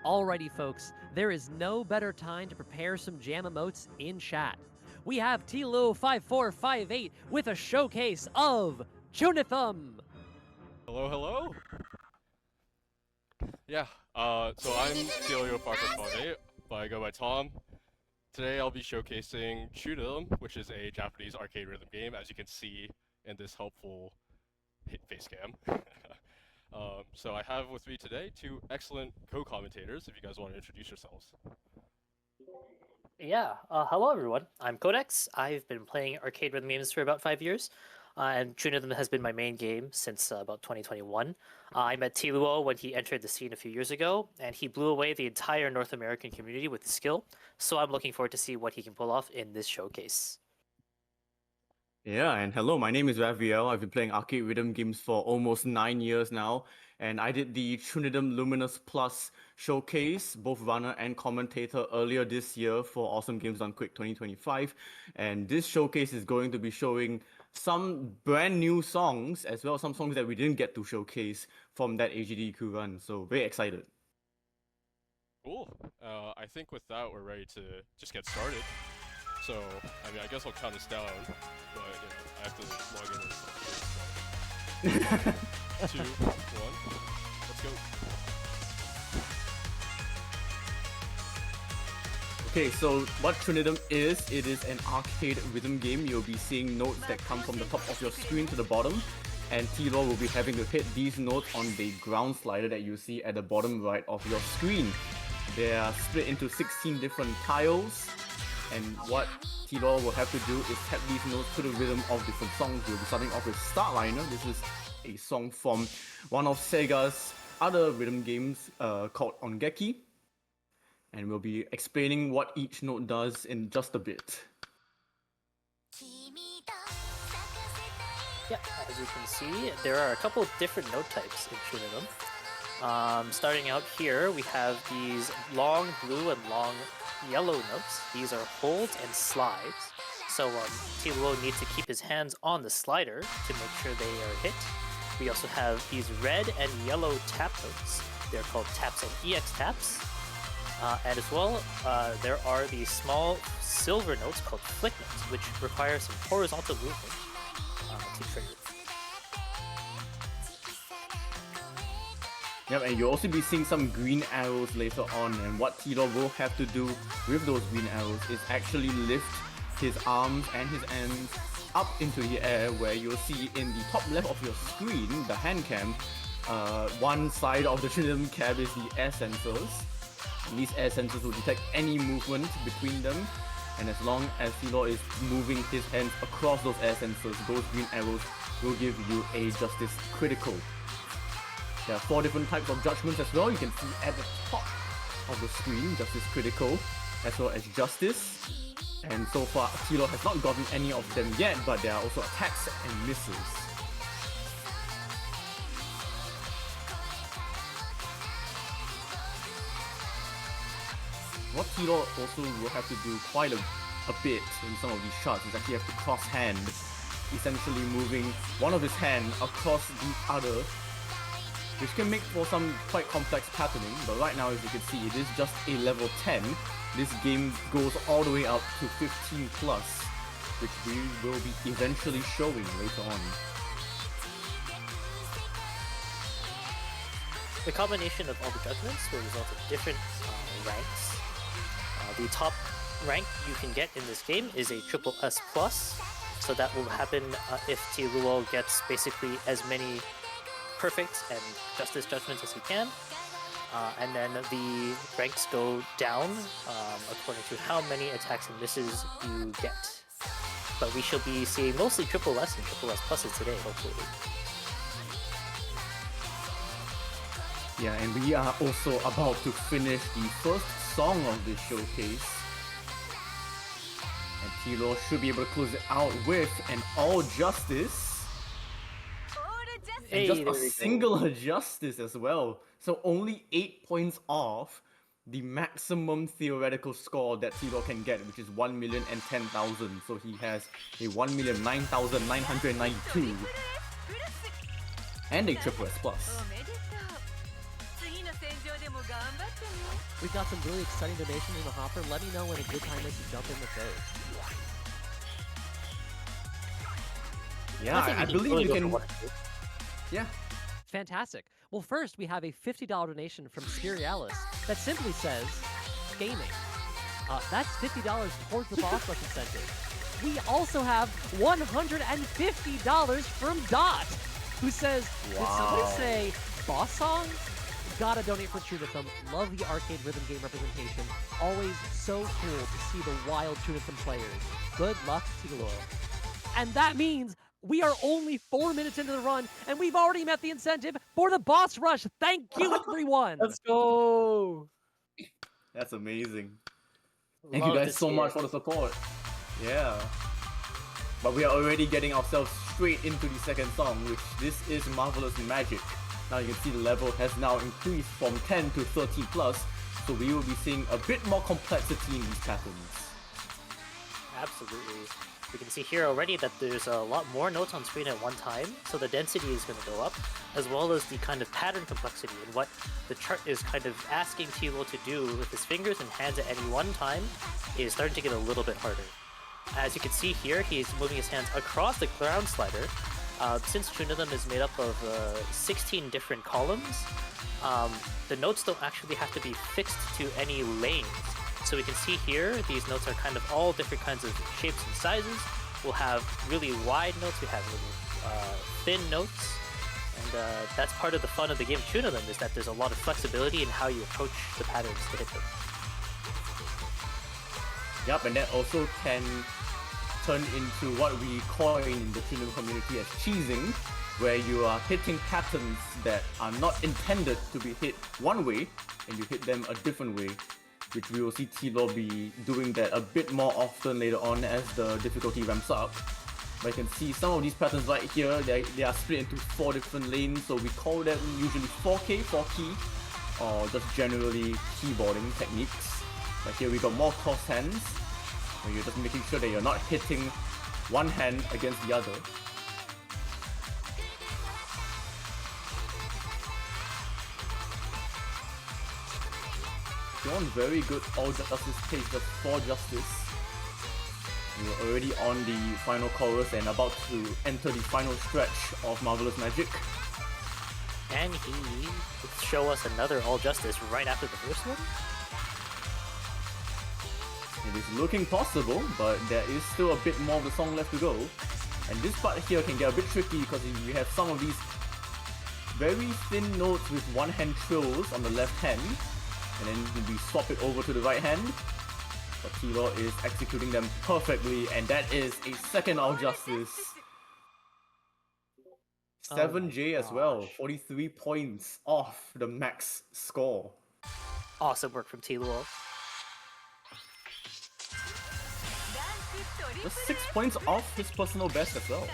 Alrighty folks, there is no better time to prepare some jam emotes in chat. We have tluo5458 with a showcase of CHUNITHM! Hello, hello! Yeah, so I'm tluo5458, but I go by Tom. Today I'll be showcasing CHUNITHM, which is a Japanese arcade rhythm game, as you can see in this helpful face cam. So I have with me today two excellent co-commentators, if you guys want to introduce yourselves. Yeah, hello everyone. I'm Codex. I've been playing arcade rhythm games for about 5 years, and CHUNITHM has been my main game since about 2021. I met tluo when he entered the scene a few years ago, and he blew away the entire North American community with his skill, so I'm looking forward to see what he can pull off in this showcase. Yeah, and hello, my name is Raviel. I've been playing arcade rhythm games for almost 9 years now, and I did the CHUNITHM Luminous Plus showcase, both runner and commentator, earlier this year for Awesome Games Done Quick 2025. And this showcase is going to be showing some brand new songs, as well as some songs that we didn't get to showcase from that AGDQ run. So very excited. Cool. I think with that, we're ready to just get started. So, I mean, I guess I'll count us down, but I have to log in and stuff. 2, 1, let's go. Okay, so what CHUNITHM is, it is an arcade rhythm game. You'll be seeing notes that come from the top of your screen to the bottom, and tluo will be having to hit these notes on the ground slider that you see at the bottom right of your screen. They are split into 16 different tiles, and what tluo will have to do is tap these notes to the rhythm of different songs. We'll be starting off with Starliner. This is a song from one of Sega's other rhythm games called Ongeki. And we'll be explaining what each note does in just a bit. Yeah, as you can see, there are a couple of different note types in CHUNITHM. Starting out here, we have these long blue and long yellow notes. These are holds and slides. So tluo needs to keep his hands on the slider to make sure they are hit. We also have these red and yellow tap notes. They're called taps and EX taps. And as well, there are these small silver notes called flick notes, which require some horizontal movement to trigger. Yep, and you'll also be seeing some green arrows later on, and what tluo will have to do with those green arrows is actually lift his arms and his hands up into the air, where you'll see in the top left of your screen, the hand cam, one side of the CHUNITHM cab is the air sensors. And these air sensors will detect any movement between them, and as long as tluo is moving his hands across those air sensors, those green arrows will give you a Justice Critical. There are 4 different types of judgments as well. You can see at the top of the screen, Justice Critical, as well as Justice. And so far, tluo has not gotten any of them yet, but there are also attacks and misses. What tluo also will have to do quite a bit in some of these shots is actually have to cross hand, essentially moving one of his hand across the other, which can make for some quite complex patterning, but right now, as you can see, it is just a level 10. This game goes all the way up to 15 plus, which we will be eventually showing later on. The combination of all the judgments will result in different ranks. The top rank you can get in this game is a triple S plus, so that will happen if tluo gets basically as many perfect and justice judgments as he can, and then the ranks go down according to how many attacks and misses you get. But we shall be seeing mostly triple S and triple S pluses today, hopefully. Yeah, and we are also about to finish the first song of this showcase. And tluo should be able to close it out with an all justice. And just a single justice as well. So only 8 points off the maximum theoretical score that tluo can get, which is 1,010,000. So he has a 1,009,992 and a triple S plus. We've got some really exciting donations in the hopper. Let me know when a good time is to jump in with those. Yeah, I believe you can. Yeah. Fantastic. Well, first we have a $50 donation from Spirialis that simply says, gaming. That's $50 towards the boss rush incentive. We also have $150 from Dot, who says, did somebody say boss songs? Gotta donate for CHUNITHM. Love the arcade rhythm game representation. Always so cool to see the wild CHUNITHM players. Good luck, tluo. And that means we are only 4 minutes into the run, and we've already met the incentive for the boss rush. Thank you, everyone. Let's go. That's amazing. Thank you guys so much for the support. Yeah. But we are already getting ourselves straight into the second song, which this is Marvelous Magic. Now you can see the level has now increased from 10 to 13 plus, so we will be seeing a bit more complexity in these patterns. Absolutely. We can see here already that there's a lot more notes on screen at one time, so the density is going to go up, as well as the kind of pattern complexity and what the chart is kind of asking tluo to do with his fingers and hands at any one time is starting to get a little bit harder. As you can see here, he's moving his hands across the ground slider. Since CHUNITHM is made up of 16 different columns, the notes don't actually have to be fixed to any lanes. So we can see here, these notes are kind of all different kinds of shapes and sizes. We'll have really wide notes, we have really thin notes, and that's part of the fun of the game CHUNITHM, is that there's a lot of flexibility in how you approach the patterns to hit them. Yep, and that also can turn into what we coin in the CHUNITHM community as cheesing, where you are hitting patterns that are not intended to be hit one way, and you hit them a different way, which we will see tluo be doing that a bit more often later on as the difficulty ramps up. But you can see some of these patterns right here, they are split into 4 different lanes, so we call them usually 4K, 4-key, or just generally keyboarding techniques. But here we got more cross hands, where you're just making sure that you're not hitting one hand against the other. You're on very good all justice pace, just 4 justice. We're already on the final chorus and about to enter the final stretch of Marvelous Magic. And he will show us another all justice right after the first one. It is looking possible, but there is still a bit more of the song left to go. And this part here can get a bit tricky because you have some of these very thin notes with one hand trills on the left hand, and then we swap it over to the right hand. But tluo is executing them perfectly, and that is a second all justice. 7J as well, 43 points off the max score. Awesome work from tluo. Just 6 points off his personal best as well,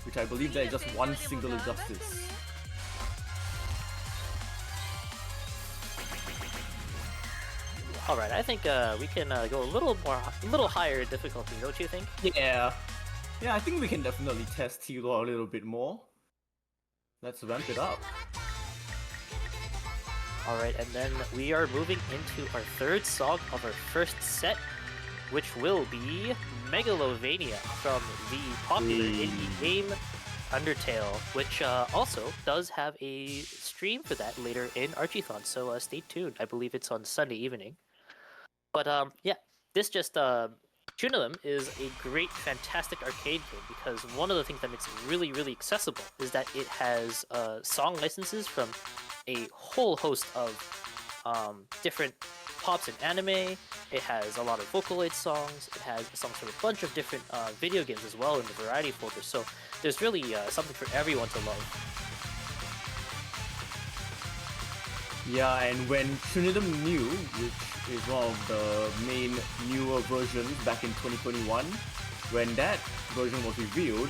which I believe that is just one single injustice. Alright, I think we can go a little higher in difficulty, don't you think? Yeah, I think we can definitely test tluo a little bit more. Let's ramp it up. Alright, and then we are moving into our third song of our first set, which will be Megalovania from the popular indie game Undertale, which also does have a stream for that later in Archiethon, so stay tuned. I believe it's on Sunday evening. But yeah, this just CHUNITHM is a great, fantastic arcade game because one of the things that makes it really, really accessible is that it has song licenses from a whole host of different pops and anime. It has a lot of Vocaloid songs. It has songs from a bunch of different video games as well in the variety folder. So there's really something for everyone to love. Yeah, and when CHUNITHM New, which is one of the main newer versions back in 2021, when that version was revealed,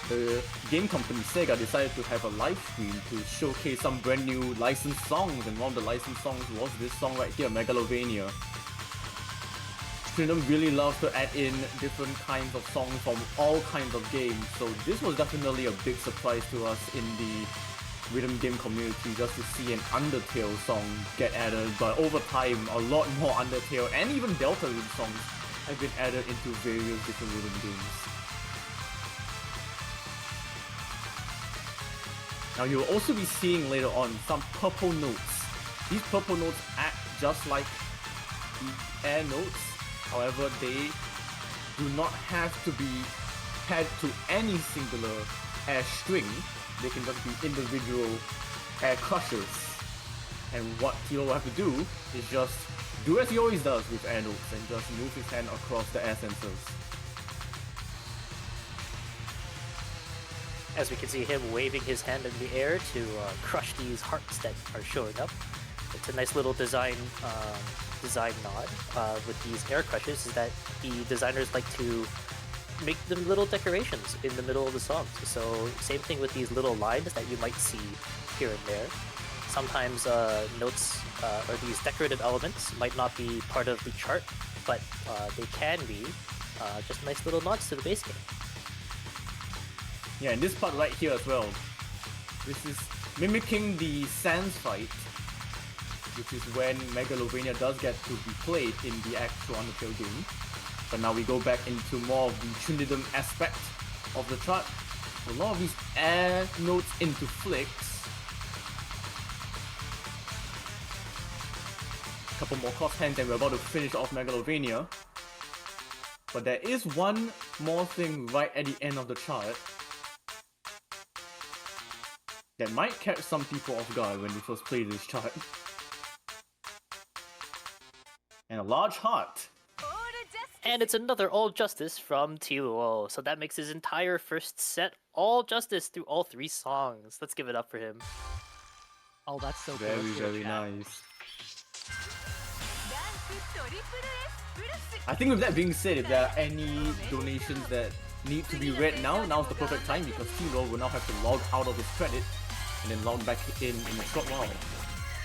the game company Sega decided to have a live stream to showcase some brand new licensed songs, and one of the licensed songs was this song right here, Megalovania. CHUNITHM really loves to add in different kinds of songs from all kinds of games, so this was definitely a big surprise to us in the rhythm game community just to see an Undertale song get added, but over time, a lot more Undertale and even Delta Rune songs have been added into various different rhythm games. Now you'll also be seeing later on some purple notes. These purple notes act just like the air notes, however they do not have to be paired to any singular air string. They can just be individual air crushers. And what tluo will have to do is just do as he always does with air notes and just move his hand across the air sensors. As we can see him waving his hand in the air to crush these hearts that are showing up. It's a nice little design nod with these air crushes, is that the designers like to make them little decorations in the middle of the songs. So same thing with these little lines that you might see here and there. Sometimes notes or these decorative elements might not be part of the chart, but they can be just nice little nods to the base game. Yeah, and this part right here as well. This is mimicking the Sans fight, which is when Megalovania does get to be played in the actual Undertale game. But now we go back into more of the CHUNITHM aspect of the chart. A lot of these air notes into flicks. A couple more cross hands and we're about to finish off Megalovania. But there is one more thing right at the end of the chart that might catch some people off guard when they first play this chart. And a large heart. And it's another All Justice from tluo, so that makes his entire first set All Justice through all 3 songs. Let's give it up for him. Oh, that's so Very, cool. very nice. I think with that being said, if there are any donations that need to be read now, now's the perfect time because tluo will now have to log out of his credit and then log back in a short while.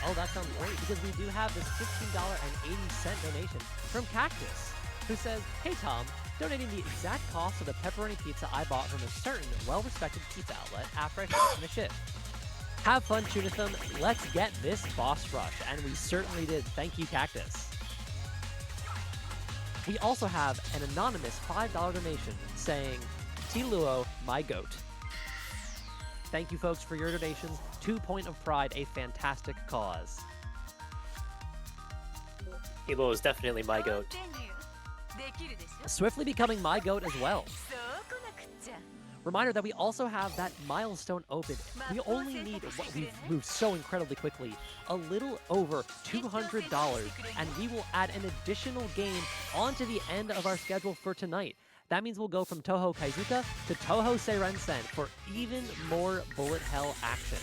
Oh, that sounds great, because we do have this $16.80 donation from Cactus, who says, "Hey Tom, donating the exact cost of the pepperoni pizza I bought from a certain well-respected pizza outlet after I finished the shift. Have fun, CHUNITHM. Let's get this boss rush." And we certainly did. Thank you, Cactus. We also have an anonymous $5 donation saying, "tluo, my goat." Thank you, folks, for your donations to Point of Pride, a fantastic cause. tluo is definitely my goat. Swiftly becoming my goat as well. Reminder that we also have that milestone open. We only need, we've moved so incredibly quickly, a little over $200, and we will add an additional game onto the end of our schedule for tonight. That means we'll go from Touhou Kaizuka to Touhou Seiren-sen for even more bullet hell action.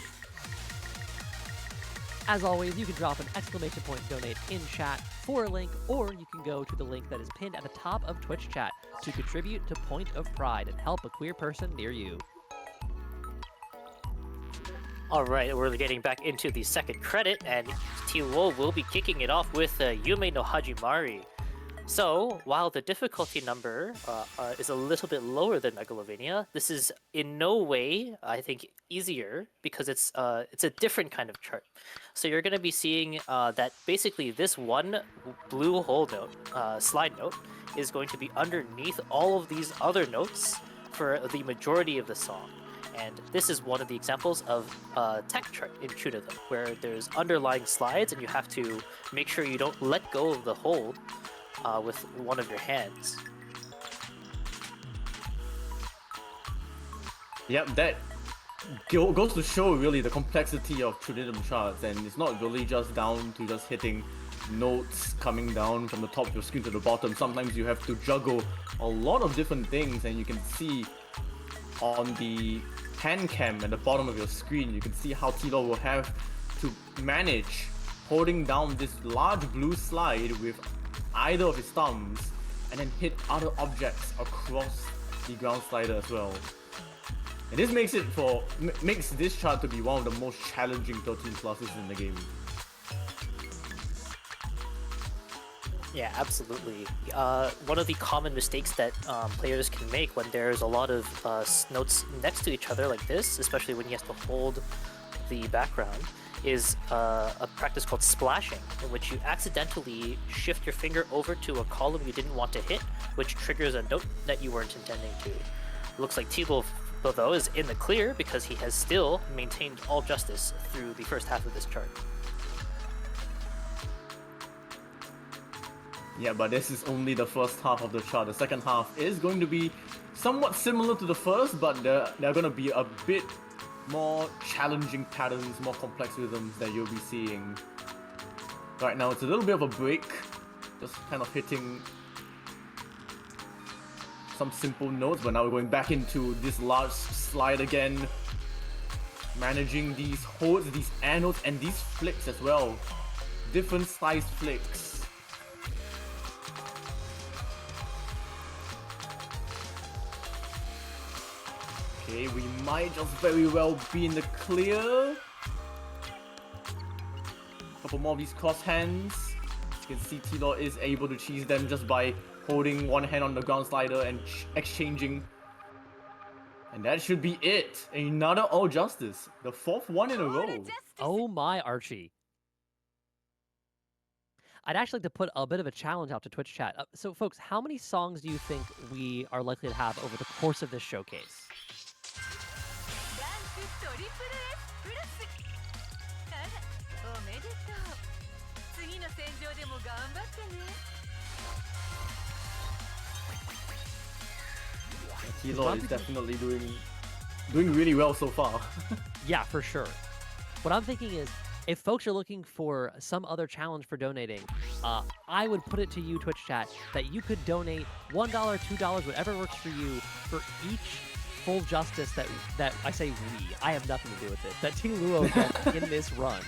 As always, you can drop an exclamation point donate in chat for a link, or you can go to the link that is pinned at the top of Twitch chat to contribute to Point of Pride and help a queer person near you. Alright, we're getting back into the second credit, and tluo will be kicking it off with Yume no Hajimari. So, while the difficulty number is a little bit lower than Megalovania, this is in no way, I think, easier because it's a different kind of chart. So you're going to be seeing that basically this one blue hole note, slide note, is going to be underneath all of these other notes for the majority of the song. And this is one of the examples of a tech chart in CHUNITHM, where there's underlying slides and you have to make sure you don't let go of the hold with one of your hands. Yep, that goes to show really the complexity of CHUNITHM charts, and it's not really just down to just hitting notes coming down from the top of your screen to the bottom. Sometimes you have to juggle a lot of different things, and you can see on the hand cam at the bottom of your screen, you can see how tluo will have to manage holding down this large blue slide with either of his thumbs and then hit other objects across the ground slider as well. And this makes this chart to be one of the most challenging 13 pluses in the game. Yeah, absolutely. One of the common mistakes that players can make when there's a lot of notes next to each other like this, especially when you have to hold the background is a practice called splashing, in which you accidentally shift your finger over to a column you didn't want to hit, which triggers a note that you weren't intending to. It looks like tluo, though, is in the clear because he has still maintained all justice through the first half of this chart. Yeah, but this is only the first half of the chart. The second half is going to be somewhat similar to the first, but they're going to be a bit more challenging patterns, more complex rhythms that you'll be seeing. Right now, it's a little bit of a break, just kind of hitting some simple notes, but now we're going back into this large slide again, managing these holds, these air notes, and these flicks as well. Different sized flicks. Okay, we might just very well be in the clear. Couple more of these cross hands. As you can see, tluo is able to cheese them just by holding one hand on the ground slider and exchanging. And that should be it. Another all justice. The fourth one in a row. Oh my, Archie. I'd actually like to put a bit of a challenge out to Twitch chat. So folks, how many songs do you think we are likely to have over the course of this showcase? tluo is definitely doing really well so far. Yeah, for sure. What I'm thinking is, if folks are looking for some other challenge for donating, I would put it to you, Twitch chat, that you could donate $1, $2, whatever works for you, for each full justice that I say we. I have nothing to do with it. That tluo gets in this run.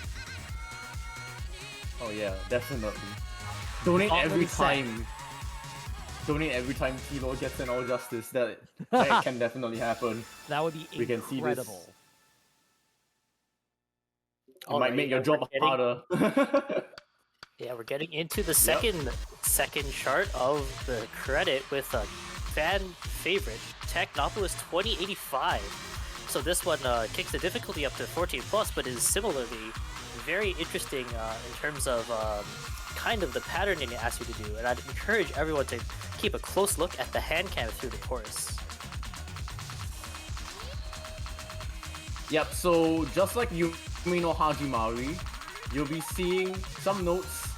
Oh yeah, definitely. Donate every time. Donate every time tluo gets an all justice. That can definitely happen. That would be We can see this. incredible. It might make your job harder. Yeah, we're getting into the second chart of the credit with a fan favorite, Technopolis 2085. So this one kicks the difficulty up to 14 plus, but is similarly very interesting in terms of kind of the patterning it asks you to do. And I'd encourage everyone to keep a close look at the hand cam through the chorus. Yep, so just like Yumi no Hajimari, you'll be seeing some notes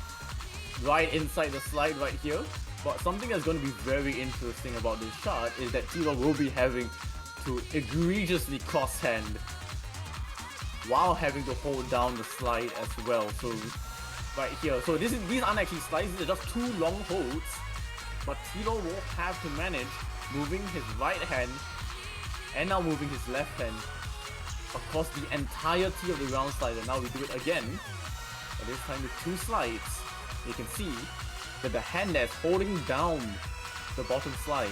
right inside the slide right here. But something that's going to be very interesting about this chart is that tluo will be having to egregiously cross-hand while having to hold down the slide as well. So right here, so these aren't actually slides, these are just two long holds, but tluo will have to manage moving his right hand and now moving his left hand across the entirety of the round slide. And now we do it again, but this time with two slides. You can see that the hand that's holding down the bottom slides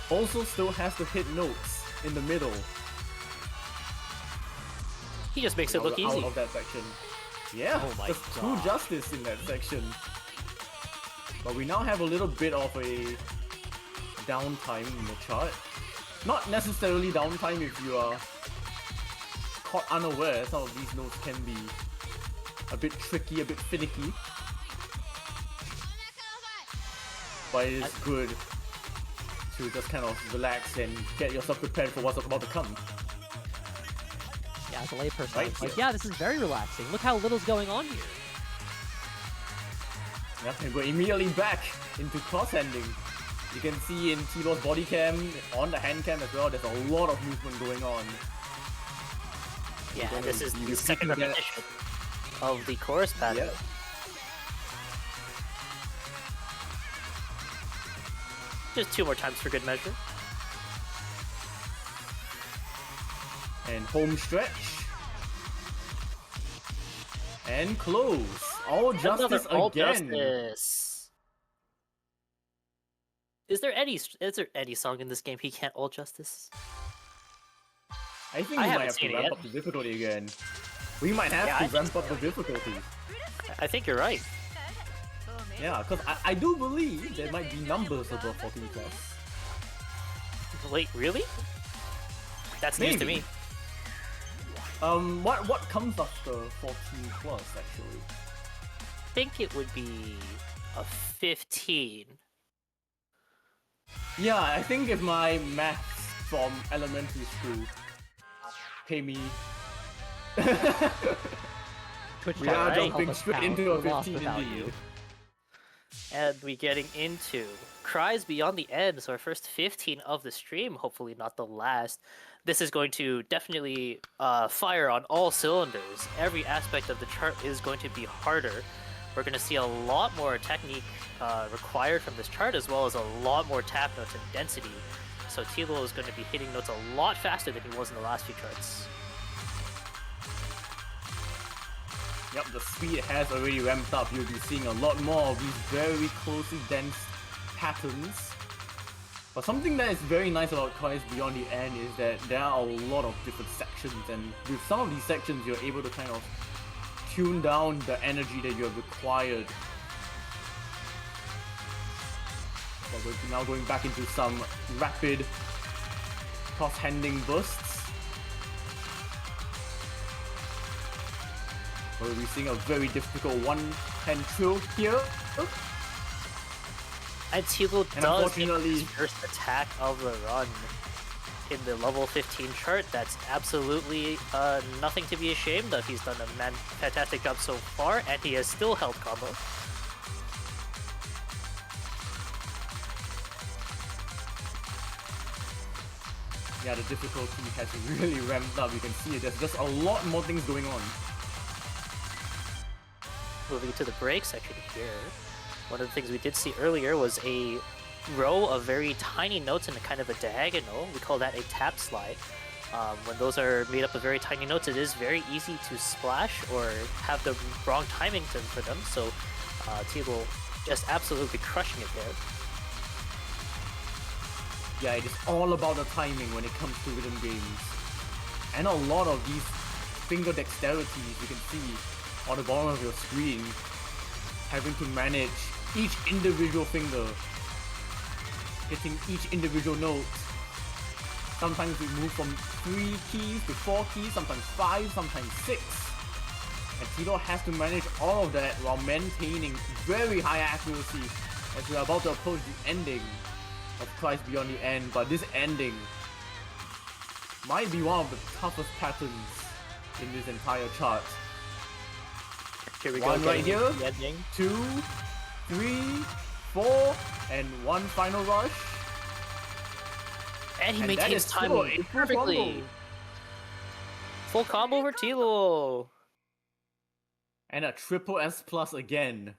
also still has to hit notes in the middle. He just makes it look easy. Out of that section. Yeah, Oh my there's God. two justice in that section. But we now have a little bit of a downtime in the chart. Not necessarily downtime if you are caught unaware. Some of these notes can be a bit tricky, a bit finicky. But it is good to just kind of relax and get yourself prepared for what's about to come. Yeah, as a layperson, Right it's like, here. yeah, this is very relaxing. Look how little's going on here. Yep, and we're immediately back into cross-handing. You can see in tluo's body cam, on the hand cam as well, there's a lot of movement going on. Yeah, We're this gonna is be the second repeating that. repetition of the chorus pattern. Yep. Just two more times for good measure. And home stretch. And close. All justice Another all again. justice. Is there any song in this game he can't all justice? I think I we might haven't have to seen it ramp yet. up the difficulty again. We might have Yeah, I to think ramp up the difficulty. I think you're right. Yeah, because I do believe there might be numbers above 14 plus. Wait, really? That's news to Maybe. me. What comes after 14 plus actually? I think it would be a 15. Yeah, I think if my maths from elementary school pay me, Twitch we chat, are right? jumping Help us straight out. into a We're lost 15 without indeed. you. And we getting into Cries Beyond the End, so our first 15 of the stream, hopefully not the last. This is going to definitely fire on all cylinders. Every aspect of the chart is going to be harder. We're going to see a lot more technique required from this chart, as well as a lot more tap notes and density. So tluo is going to be hitting notes a lot faster than he was in the last few charts. Yep, the speed has already ramped up. You'll be seeing a lot more of these very closely dense patterns. But something that is very nice about Cries Beyond the End is that there are a lot of different sections, and with some of these sections you're able to kind of tune down the energy that you have required. So we're now going back into some rapid cross-handing bursts. We'll be seeing a very difficult one-hand trill here. And tluo And does unfortunately- his first attack of the run in the level 15 chart. That's absolutely nothing to be ashamed of. He's done a fantastic job so far, and he has still held combo. Yeah, the difficulty has really ramped up. You can see it. There's just a lot more things going on. Moving to the break section here, one of the things we did see earlier was a row of very tiny notes in a kind of a diagonal. We call that a tap slide. When those are made up of very tiny notes, it is very easy to splash or have the wrong timing for them. So tluo just absolutely crushing it there. Yeah, it is all about the timing when it comes to rhythm games. And a lot of these finger dexterities you can see on the bottom of your screen, having to manage each individual finger, hitting each individual note. Sometimes we move from 3 keys to 4 keys, sometimes 5, sometimes 6. And tluo has to manage all of that while maintaining very high accuracy as we're about to approach the ending of Cries Beyond the End. But this ending might be one of the toughest patterns in this entire chart. Here we One go. right getting here. into the ending. 2, 3, 4, and one final rush. And he And that maintains is still a timing full perfectly. combo. Full combo for tluo. And a triple S plus again.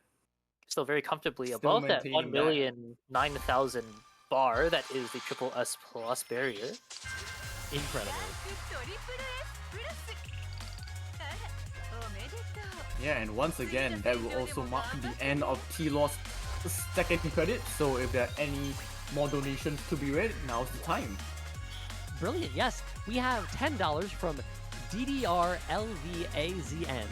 Still very comfortably Still above that maintaining 1,009,000 bar that is the triple S plus barrier. Incredible. Yeah, and once again, that will also mark the end of tluo's second credit. So if there are any more donations to be read, now's the time. Brilliant, yes. We have $10 from DDRLVAZN,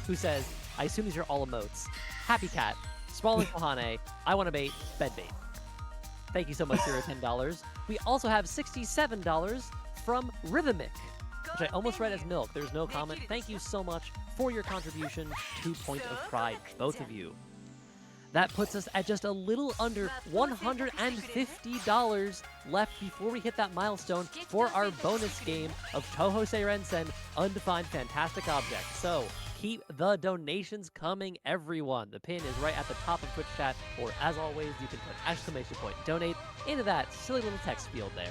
who says, I assume these are all emotes. Happy Cat, Sprawling Kohane, I want to bait, bed bait. Thank you so much for your $10. We also have $67 from Rhythmic, which I almost read as milk. There's no comment. Thank you so much for your contribution to Point of Pride, both of you. That puts us at just a little under $150 left before we hit that milestone for our bonus game of Toho Seirensen Undefined Fantastic Object. So keep the donations coming, everyone. The pin is right at the top of Twitch chat, or as always, you can put ! donate into that silly little text field there.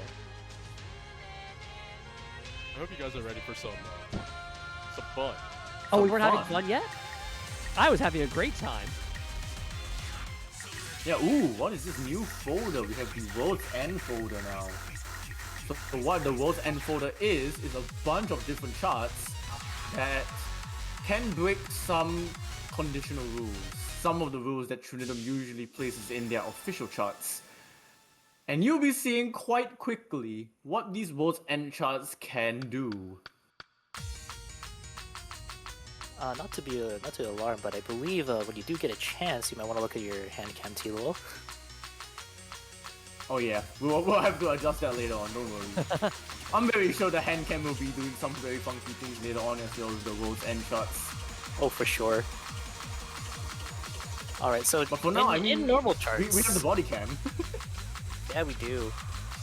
I hope you guys are ready for some fun. Oh, we weren't having fun. fun yet? I was having a great time. Yeah, ooh, what is this new folder? We have the World's End folder now. So what the World's End folder is a bunch of different charts that can break some conditional rules. Some of the rules that CHUNITHM usually places in their official charts. And you'll be seeing quite quickly what these World's End charts can do. Not to alarm, but I believe when you do get a chance, you might want to look at your hand cam tluo. Oh yeah, we'll have to adjust that later on, don't worry. I'm very sure the hand cam will be doing some very funky things later on as well as the World's End shots. Oh, for sure. Alright, so But for now, I mean, in normal charts... we have the body cam. Yeah, we do.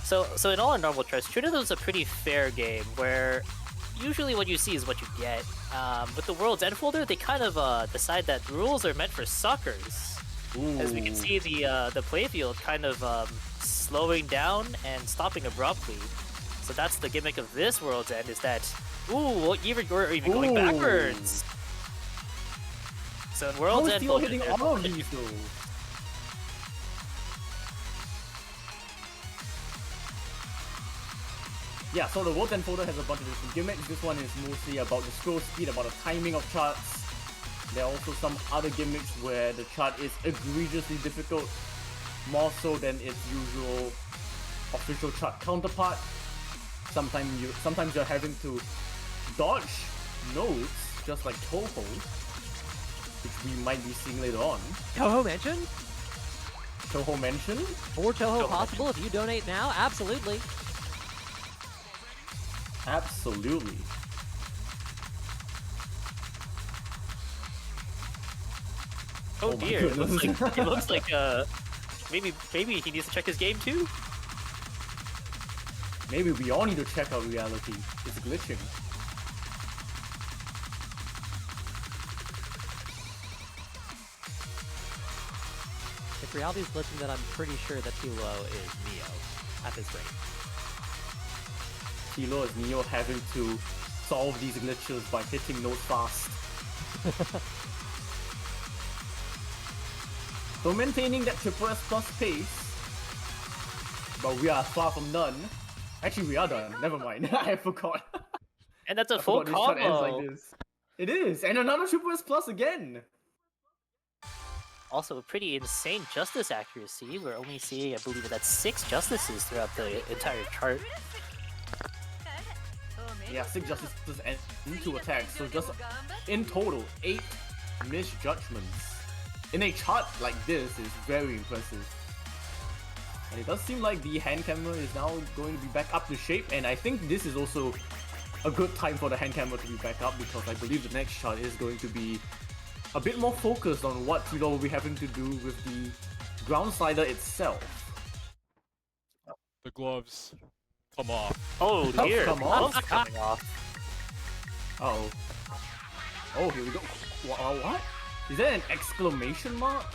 So in all our normal charts, CHUNITHM's a pretty fair game where usually what you see is what you get. With the World's End folder, they kind of decide that rules are meant for suckers. Ooh. As we can see the playfield kind of slowing down and stopping abruptly. So that's the gimmick of this World's End, is that, ooh, even going backwards. So in World's End, still hitting all of these though. Yeah, so the World's End folder has a bunch of different gimmicks. This one is mostly about the scroll speed, about the timing of charts. There are also some other gimmicks where the chart is egregiously difficult, more so than its usual official chart counterpart. Sometimes you're having to dodge nodes, just like Toho, which we might be seeing later on. Toho mentioned? Toho mentioned? More Toho possible if you donate now? Absolutely. Absolutely. Oh my dear, it goodness. looks like maybe he needs to check his game too? Maybe we all need to check out reality. It's glitching. If reality is glitching, then I'm pretty sure that tluo is Neo at this rate. tluo is Neo having to solve these glitches by hitting nodes fast. So maintaining that triple S plus pace, but we are far from done. Actually, we are done. Never mind. I forgot. And that's a I full forgot this shot ends combo! like this. It is, and another triple S plus again. Also, pretty insane justice accuracy. We're only seeing, I believe, that's 6 justices throughout the entire chart. Yeah, 6 justices and 2 attacks, so just in total 8 misjudgments. In a chart like this is very impressive. And it does seem like the hand camera is now going to be back up to shape, and I think this is also a good time for the hand camera to be back up, because I believe the next shot is going to be a bit more focused on what tluo will be having to do with the ground slider itself. The gloves come off. Oh dear, come the off? gloves coming off. Uh-oh. Oh, here we go. What? Is that an exclamation mark?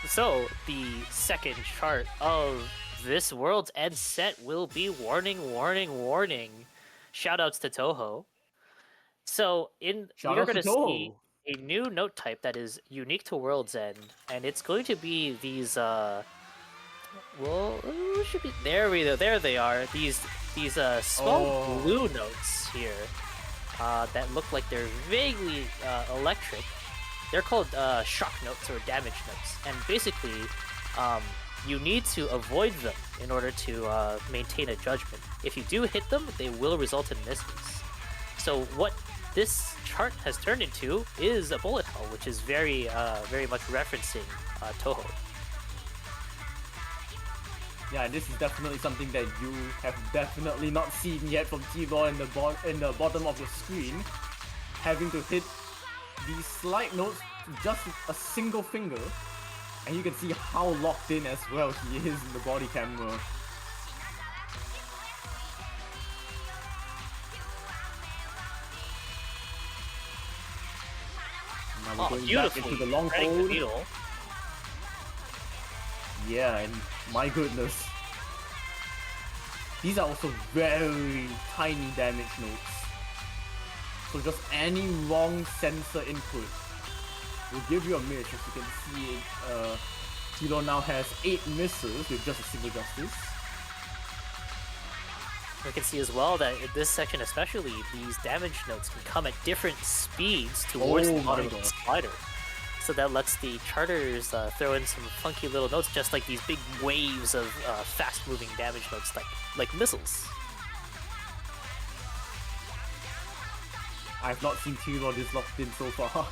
So, the second chart of this World's End set will be warning, warning, warning. Shoutouts to Toho. So, we're going to see a new note type that is unique to World's End, and it's going to be these, there they are. These small blue notes here that look like they're vaguely electric. They're called shock notes or damage notes, and basically you need to avoid them in order to maintain a judgment. If you do hit them, they will result in misses. So what this chart has turned into is a bullet hell, which is very much referencing Toho. Yeah, this is definitely something that you have definitely not seen yet from tluo in the bottom of the screen. Having to hit these slide notes with just a single finger, and you can see how locked in as well he is in the body camera. Now we're going back into the long hold. Yeah, and my goodness. These are also very tiny damage notes. So just any wrong sensor input will give you a miss. As you can see, tluo now has 8 misses with just a single justice. We can see as well that in this section especially, these damage notes can come at different speeds towards the bottom of the slider. So that lets the charters throw in some funky little notes, just like these big waves of fast-moving damage notes, like missiles. I've not seen tluo this locked in so far.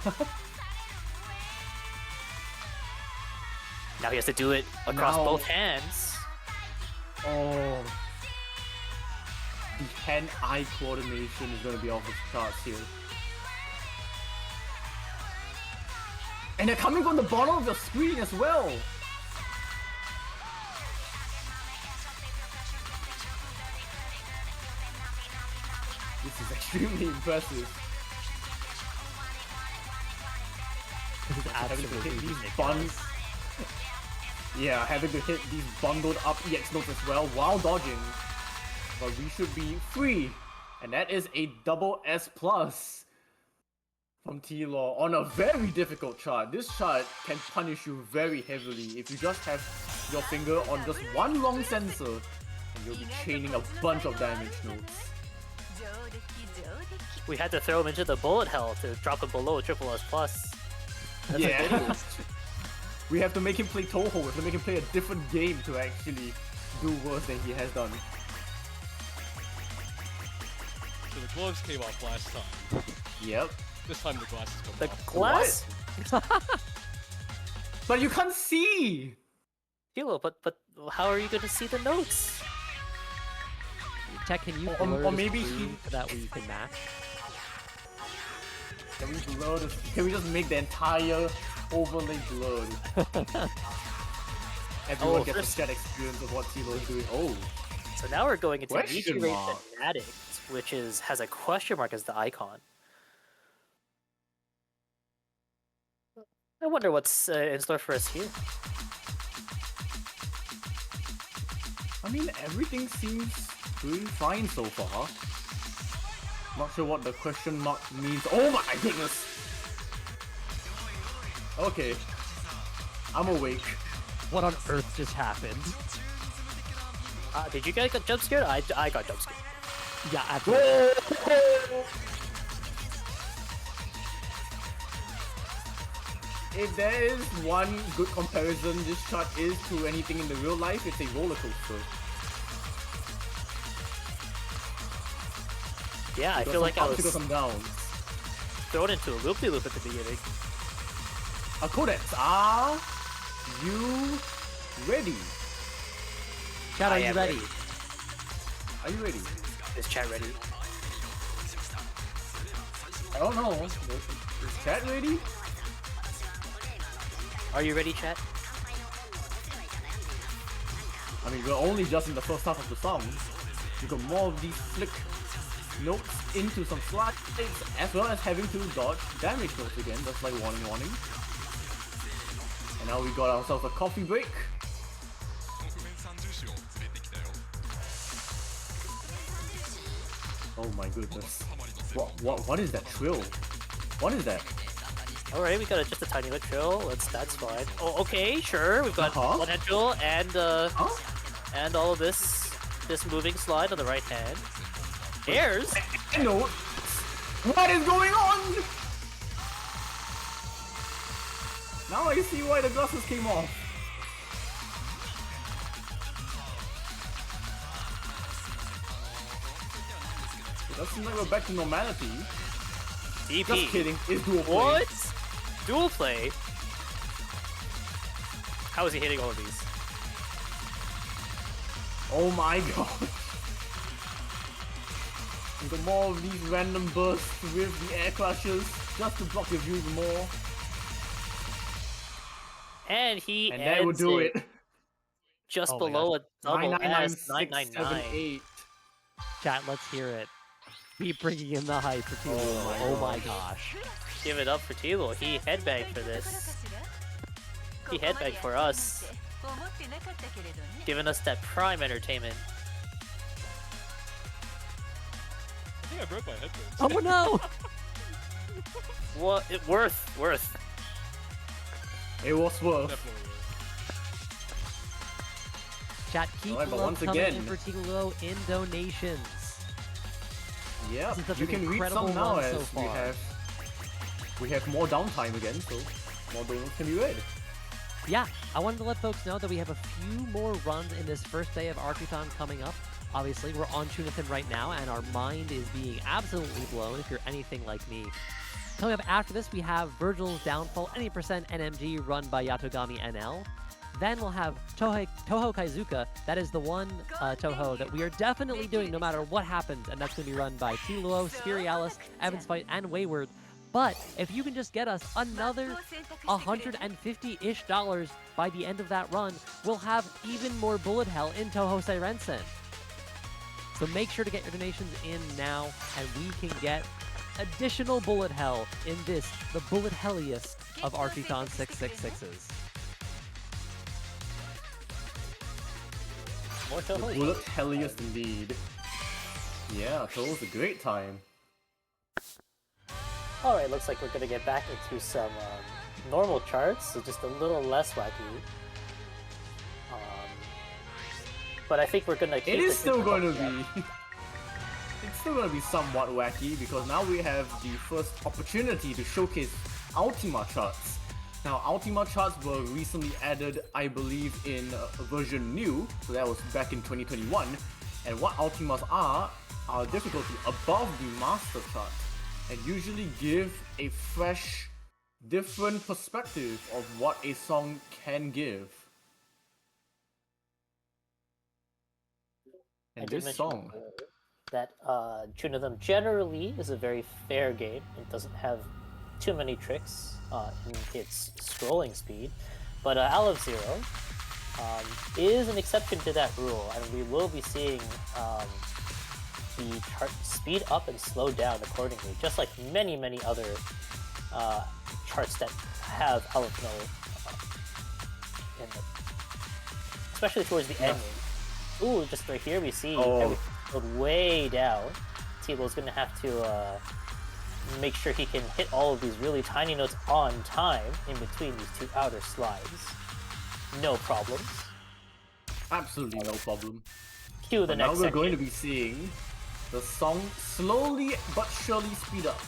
Now he has to do it across both hands. hand-eye coordination is going to be off the charts here. And they're coming from the bottom of your screen as well. This is extremely impressive. This is Having to hit absolutely these ridiculous. Yeah, having to hit these bundled up EX notes as well while dodging. But we should be free. And that is a double S plus from tluo on a very difficult chart. This chart can punish you very heavily if you just have your finger on just one long sensor and you'll be chaining a bunch of damage notes. We had to throw him into the bullet hell to drop him below triple S plus. That's Yeah. ridiculous. We have to make him play Toho. We have to make him play a different game to actually do worse than he has done. So the gloves came off last time. Yep. This time the glasses come The off. glass? But you can't see! Tilo, but how are you going to see the notes? Tech, can you Or blur the maybe screen he- so that way you can match? Can we blur this? Can we just make the entire overlay blurred? Everyone Oh, gets first- a chat experience of what tluo is doing. Oh, So now we're going into Question Meteorate mark. Addict, which has a question mark as the icon. I wonder what's in store for us here. I mean everything seems doing fine so far. Not sure what the question mark means. Oh my goodness! Okay, I'm awake. What on earth just happened? Did you guys get jump scared? I got jump scared. Yeah, absolutely. If there is one good comparison this chart is to anything in the real life, it's a roller coaster. Yeah, I Got feel some like I ups, you got was some downs. thrown into a loop-de-loop at the beginning. Codex, are you ready? Chat, I are you am ready? ready. Are you ready? Is chat ready? I don't know. Is chat ready? Are you ready, chat? I mean, we're only just in the first half of the song. You got more of these flick notes into some slides, as well as having to dodge damage notes again, just like warning, warning. And now we got ourselves a coffee break. Oh my goodness. What is that trill? What is that? Alright, we got just a tiny bit trill. That's fine. Oh, okay, sure. We've got Uh-huh. one hand trill and Huh? and all of this moving slide on the right hand. Airs. No. What is going on? Now I see why the glasses came off. It does seem like we're back to normality. DP. Just kidding. It's dual play. What? Dual play? How is he hitting all of these? Oh my god. We got more of these random bursts with the air crashes just to block your view even more. And he And that would ends do it. just Oh my below a double S 999, 999. Chat, let's hear it. Keep bringing in the hype for Tilo. Oh my Oh my gosh. gosh. Give it up for Tilo. He headbanged for this. He headbanged for us. Giving us that prime entertainment. I think I broke my headphones. Oh no! What? Worth. It was worth. Definitely. Chat, keep Alright, but love once coming again- in for Tilo in donations. Yeah, This is such you an can read incredible some now run as so we far. have more downtime again, so more donuts can be read. Yeah, I wanted to let folks know that we have a few more runs in this first day of Archiethon coming up. Obviously, we're on CHUNITHM right now, and our mind is being absolutely blown if you're anything like me. Coming up after this, we have Virgil's Downfall, any percent NMG run by Yatogami NL. Then we'll have Toho Kaizuka. That is the one Toho that we are definitely doing no matter what happens, and that's going to be run by tluo, Spirialis, Evans Fight, and Wayward. But if you can just get us another $150-ish by the end of that run, we'll have even more bullet hell in Toho Seirensen. So make sure to get your donations in now, and we can get additional bullet hell in this, the bullet helliest of Archiethon 666s. More Toho. Bullet helliest indeed. Yeah, Toho's a great time. Alright, looks like we're gonna get back into some normal charts, so just a little less wacky. But I think we're gonna keep It is still going to yeah. be. It's still going to be somewhat wacky because now we have the first opportunity to showcase Ultima charts. Now, Ultima charts were recently added, I believe, in a version new, so that was back in 2021. And what Ultimas are difficulty above the master chart, and usually give a fresh, different perspective of what a song can give. And I did this mention song, that CHUNITHM generally is a very fair game. It doesn't have too many tricks in its scrolling speed, but Aleph Zero is an exception to that rule, and we will be seeing the chart speed up and slow down accordingly, just like many other charts that have Aleph in them, especially towards the end. Ooh, just right here we see everything slowed way down. tluo's gonna have to make sure he can hit all of these really tiny notes on time in between these two outer slides. No problems. absolutely no problem. Cue the Now next we're section. going to be seeing the song slowly but surely speed up.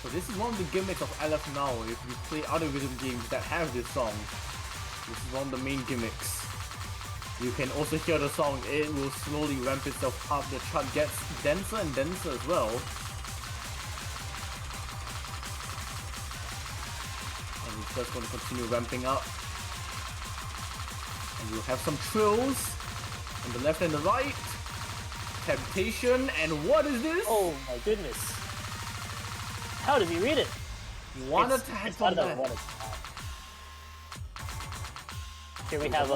So this is one of the gimmicks of LF now. If you play other rhythm games that have this song, this is one of the main gimmicks. You can also hear the song, it will slowly ramp itself up, the chart gets denser and denser as well. And it's just going to continue ramping up. And you'll have some trills on the left and the right. Temptation, and what is this? Oh my goodness. How does he read it? One It's- attack it's from not a that. one attack. Here we have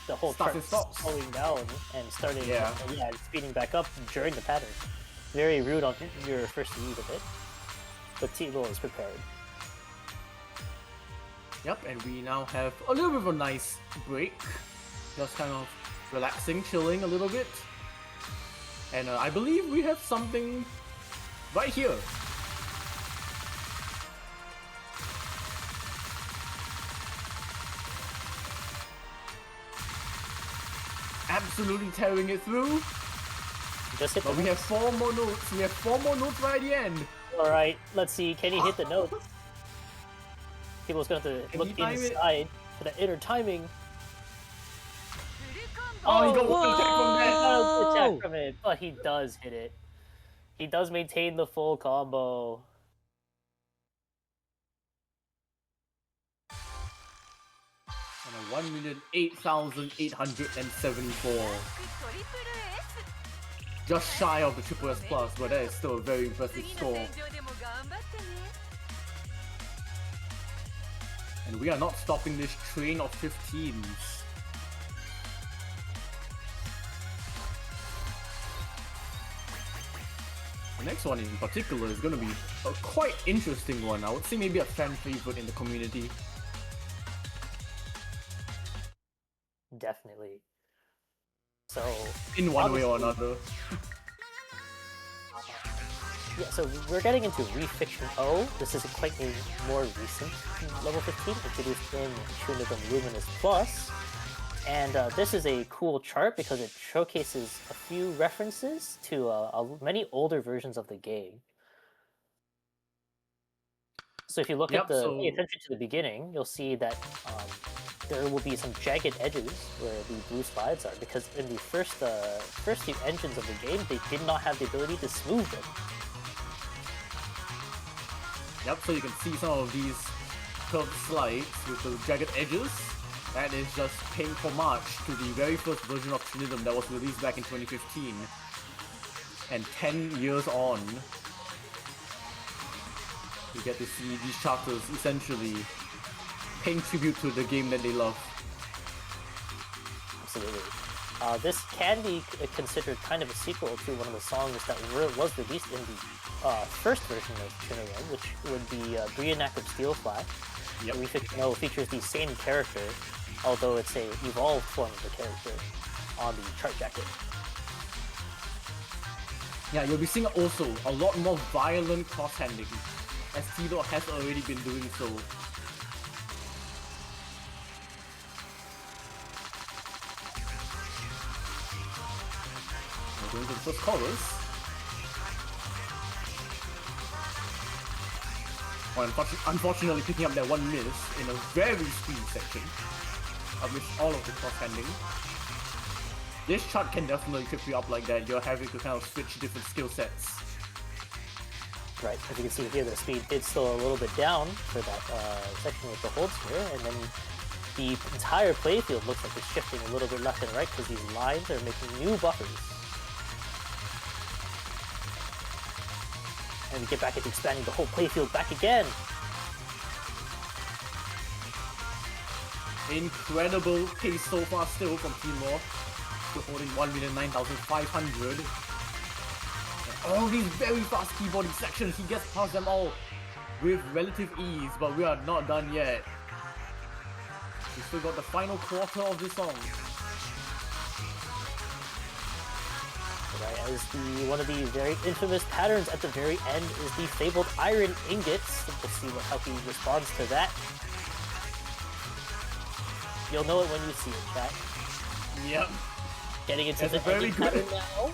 the whole Stuff chart and stops. slowing down and starting, Yeah. speeding back up during the pattern. Very rude on your first read of it, but tluo is prepared. Yep, and we now have a little bit of a nice break. Just kind of relaxing, chilling a little bit. And I believe we have something right here. Absolutely tearing it through. Just hit the But we have 4 more notes. We have 4 more notes right at the end. Alright, let's see, can he hit the notes? People's going to Can look he time it? inside for the inner timing. Oh, he got one attack from He that. got an attack from it, but he does hit it. He does maintain the full combo. And a 1,008,874. Just shy of the Triple S Plus, but that is still a very impressive score. And we are not stopping this train of 15s. The next one in particular is going to be a quite interesting one. I would say maybe a fan favorite in the community. Definitely. So In one way or obviously- another. Yeah, so we're getting into Refiction O. This is quite a more recent level 15, introduced in CHUNITHM Luminous Plus. And this is a cool chart because it showcases a few references to many older versions of the game. So if you look at Yep, pay attention to the beginning, you'll see that there will be some jagged edges where the blue slides are, because in the first few engines of the game, they did not have the ability to smooth them. Yep, so you can see some of these curved slides with the jagged edges. That is just paying homage to the very first version of CHUNITHM that was released back in 2015. And 10 years on, you get to see these charters essentially paying tribute to the game that they love. Absolutely. This can be considered kind of a sequel to one of the songs that was released in the first version of CHUNITHM, which would be Reenact of Steelfly. Yep. Which features the same character, although it's a evolved form of the character on the chart jacket. Yeah, you'll be seeing also a lot more violent cross-handing, as tluo has already been doing so. We're going to the first chorus. Unfortunately picking up that one miss in a very speedy section, amidst all of the cross-handing. This chart can definitely trip you up like that. You're having to kind of switch different skill sets. Right, as you can see here, the speed did slow a little bit down for that section with the holds here, and then the entire playfield looks like it's shifting a little bit left and right because these lines are making new buffers. And we get back into expanding the whole playfield back again. Incredible pace so far still from tluo. Still holding 1,009,500. All these very fast keyboarding sections, he gets past them all with relative ease, but we are not done yet. We still got the final quarter of this song. Right, as one of the very infamous patterns at the very end is the fabled iron ingots. We'll see how he responds to that. You'll know it when you see it, chat. Yep. Getting into That's the very ending good. pattern now.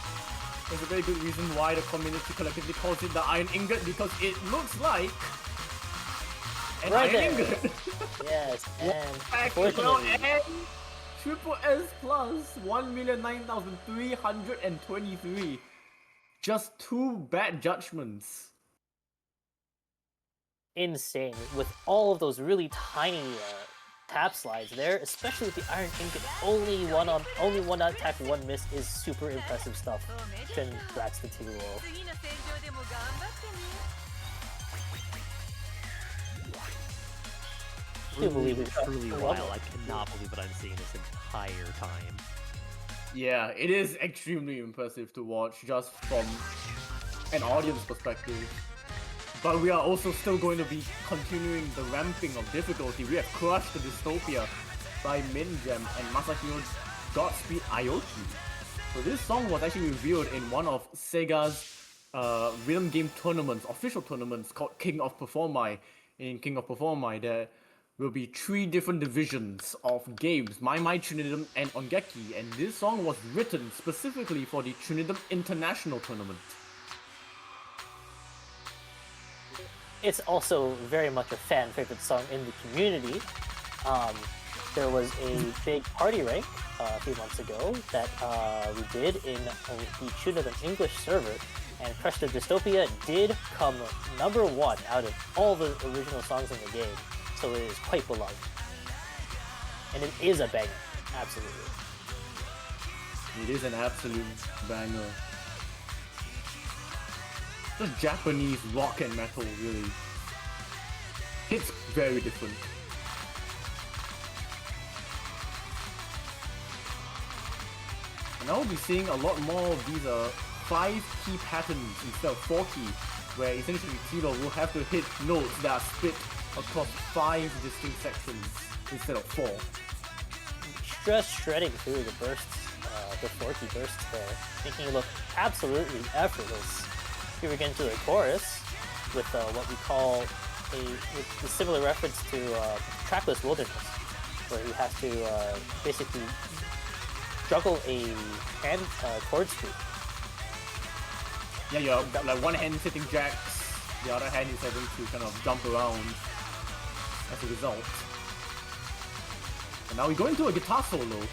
There's a very good reason why the community collectively calls it the iron ingot, because it looks like an Right iron there. ingot. Yes, and Unfortunately. unfortunately, And Triple S plus 1,009,323. Just 2 bad judgments. insane with all of those really tiny tap slides there, especially with the iron ingot. Only one attack, one miss is super impressive stuff. Congrats to tluo. Truly, truly wild. I cannot believe what I'm seeing this entire time. Yeah, it is extremely impressive to watch just from an audience perspective. But we are also still going to be continuing the ramping of difficulty. We have crushed the Dystopia by Minjam and Masahiro Godspeed Aoki. So this song was actually revealed in one of Sega's rhythm game tournaments, official tournaments called King of Performai. In King of Performai, there will be 3 different divisions of games, My CHUNITHM and Ongeki, and this song was written specifically for the CHUNITHM International Tournament. It's also very much a fan favorite song in the community. There was a big party rank a few months ago that we did in the CHUNITHM English server, and Crush the Dystopia did come #1 out of all the original songs in the game, so it is quite beloved. And it is a banger, absolutely. It is an absolute banger. Just Japanese rock and metal, really. It's very different. And now we'll be seeing a lot more of these 5 key patterns instead of 4 key, where essentially tluo will have to hit notes that are split across 5 distinct sections instead of 4. Just shredding through the bursts, the 4 key bursts there, making it look absolutely effortless. Here we get into a chorus with what we call with a similar reference to Trackless Wilderness, where he has to basically juggle a hand chord streak. Yeah, you're like one hand hitting jacks, the other hand is having to kind of jump around as a result. And now we go into a guitar solo.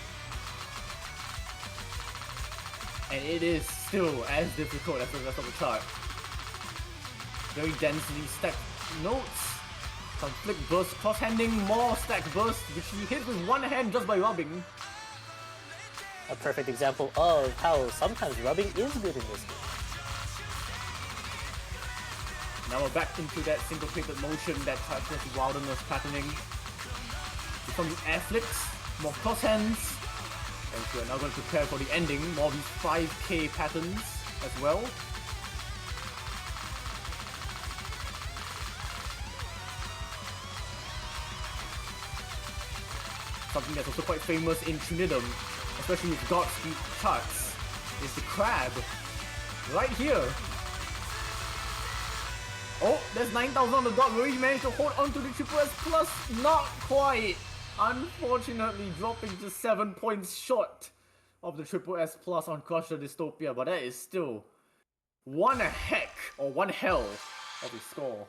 And it is still as difficult as the rest of the chart. Very densely stacked notes, Some flick burst, cross-handing, more stack burst, which he hits with one hand just by rubbing. A perfect example of how sometimes rubbing is good in this game. Now we're back into that syncopated motion that characterizes Wilderness patterning. With some air flicks, more cross hands, and we're now going to prepare for the ending, more of these 5K patterns as well. Something that's also quite famous in CHUNITHM, especially with God Speed charts, is the crab. Right here. Oh, there's 9,000 on the dot. Will he manage to hold on to the Triple S Plus? Not quite. Unfortunately, dropping just 7 points short of the Triple S Plus on Crush the Dystopia, but that is still one heck, or one hell of a score.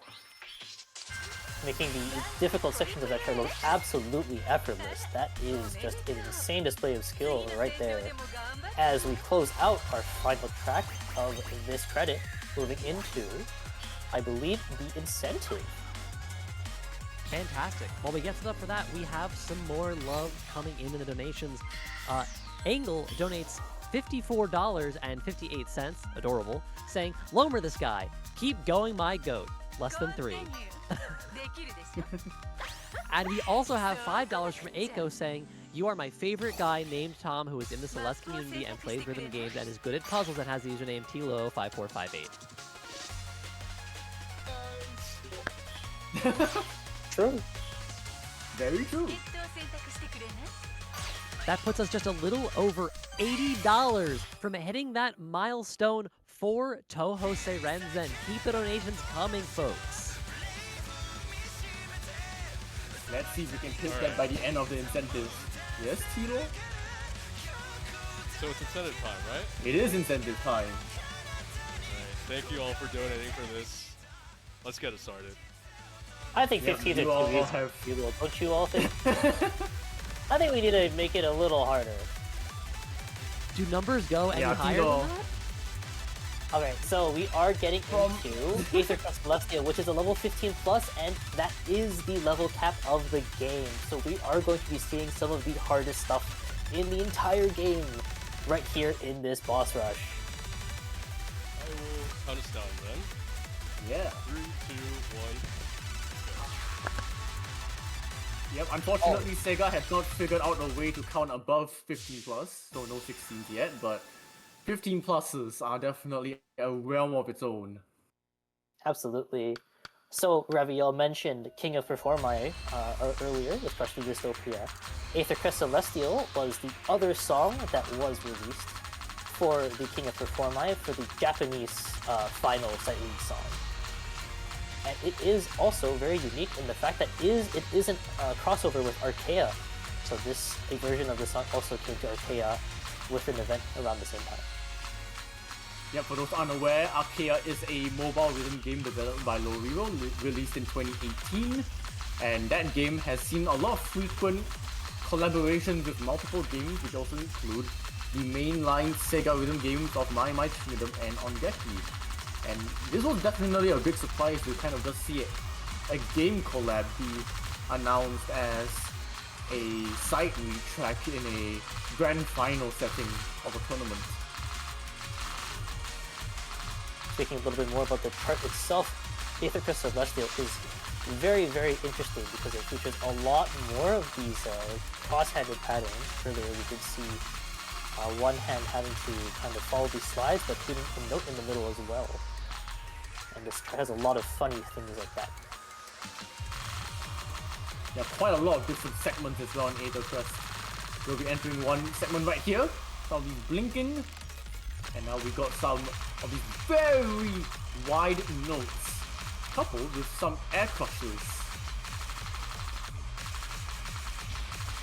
Making the difficult sections of that track look absolutely effortless. That is just an insane display of skill right there. As we close out our final track of this credit, moving into, I believe, the incentive. Fantastic. While we get set up for that, we have some more love coming in the donations. Angle donates $54.58, adorable, saying, "Lomer this guy, keep going my goat, less than 3. And we also have $5 from Aiko saying, "You are my favorite guy named Tom who is in the Celeste community and plays rhythm games and is good at puzzles and has the username tluo5458. True. Very true. That puts us just a little over $80 from hitting that milestone for Toho Seirenzen. Keep the donations coming, folks. Let's see if we can hit that by the end of the incentive. Yes, Tilo? So it's incentive time, right? It is incentive time. Alright, thank you all for donating for this. Let's get it started. I think Yep, 15 you are all too easy. have- Don't you all think? I think we need to make it a little harder. Do numbers go any Yeah, higher Tilo. than that? Alright, so we are getting From- into Aether Crest Celestial, which is a level 15 plus, and that is the level cap of the game. So we are going to be seeing some of the hardest stuff in the entire game right here in this boss rush. I will count us down then. Yeah. 3, 2, 1. Yep, unfortunately Sega has not figured out a way to count above 15 plus, so no 16s yet, but 15 pluses are definitely a realm of its own. Absolutely. So, Raviel mentioned King of Performai earlier, especially Dystopia. Aether Crest Celestial was the other song that was released for the King of Performai for the Japanese final site lead song. And it is also very unique in the fact that it isn't a crossover with Archaea. So a version of the song also came to Archaea with an event around the same time. Yep, for those unaware, Archaea is a mobile rhythm game developed by Loriro, released in 2018. And that game has seen a lot of frequent collaborations with multiple games, which also include the mainline Sega rhythm games of My CHUNITHM and Ongeki. And this was definitely a big surprise to kind of just see a game collab be announced as a side lead track in a grand final setting of a tournament. Speaking a little bit more about the chart itself, Aether Crest Celestial is very, very interesting because it features a lot more of these cross-handed patterns. Earlier we did see one hand having to kind of follow these slides, but hitting a note in the middle as well. And this has a lot of funny things like that. There are quite a lot of different segments as well in Aether Crest. We'll be entering one segment right here, some of these blinking, and now we got some of these very wide notes, coupled with some air crushes.